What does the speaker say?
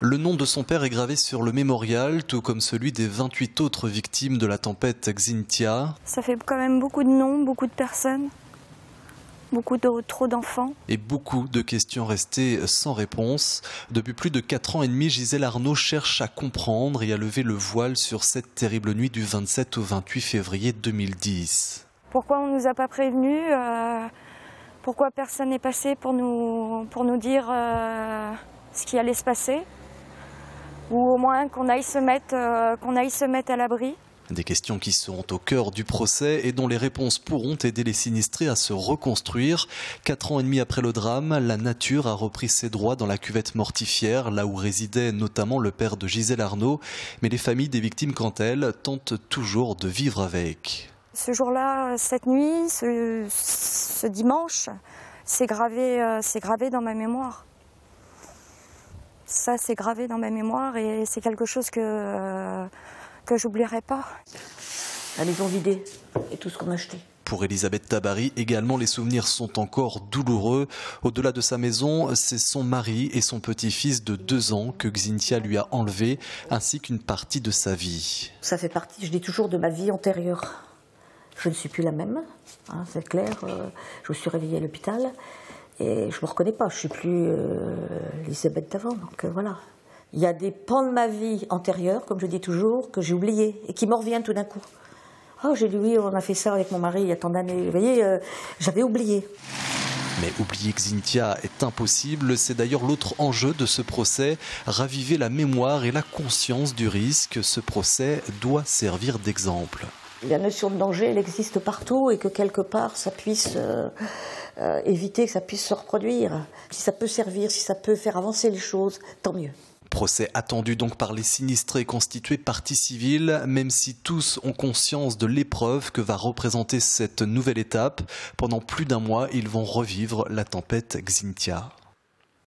Le nom de son père est gravé sur le mémorial, tout comme celui des 28 autres victimes de la tempête Xynthia. Ça fait quand même beaucoup de noms, beaucoup de personnes, trop d'enfants. Et beaucoup de questions restées sans réponse. Depuis plus de 4 ans et demi, Gisèle Arnaud cherche à comprendre et à lever le voile sur cette terrible nuit du 27 au 28 février 2010. Pourquoi on ne nous a pas prévenus pourquoi personne n'est passé pour nous dire ce qui allait se passer? Ou au moins qu'on aille se mettre à l'abri. Des questions qui seront au cœur du procès et dont les réponses pourront aider les sinistrés à se reconstruire. 4 ans et demi après le drame, la nature a repris ses droits dans la cuvette mortifère, là où résidait notamment le père de Gisèle Arnaud. Mais les familles des victimes, quant à elles, tentent toujours de vivre avec. Ce jour-là, cette nuit, ce dimanche, c'est gravé dans ma mémoire. Ça, c'est gravé dans ma mémoire et c'est quelque chose que j'oublierai pas. La maison vidée et tout ce qu'on a acheté. Pour Elisabeth Tabary, également, les souvenirs sont encore douloureux. Au-delà de sa maison, c'est son mari et son petit-fils de 2 ans que Xynthia lui a enlevé, ainsi qu'une partie de sa vie. Ça fait partie, je dis toujours, de ma vie antérieure. Je ne suis plus la même, hein, c'est clair. Je me suis réveillée à l'hôpital. Et je ne me reconnais pas, je ne suis plus Elisabeth d'avant, donc voilà. Il y a des pans de ma vie antérieure, comme je dis toujours, que j'ai oubliés et qui me reviennent tout d'un coup. Oh, j'ai dit oui, on a fait ça avec mon mari il y a tant d'années. Vous voyez, j'avais oublié. Mais oublier Xynthia est impossible, c'est d'ailleurs l'autre enjeu de ce procès, raviver la mémoire et la conscience du risque. Ce procès doit servir d'exemple. La notion de danger, elle existe partout et que quelque part, ça puisse éviter que ça puisse se reproduire. Si ça peut servir, si ça peut faire avancer les choses, tant mieux. Procès attendu donc par les sinistrés constitués partie civile, même si tous ont conscience de l'épreuve que va représenter cette nouvelle étape. Pendant plus d'1 mois, ils vont revivre la tempête Xynthia.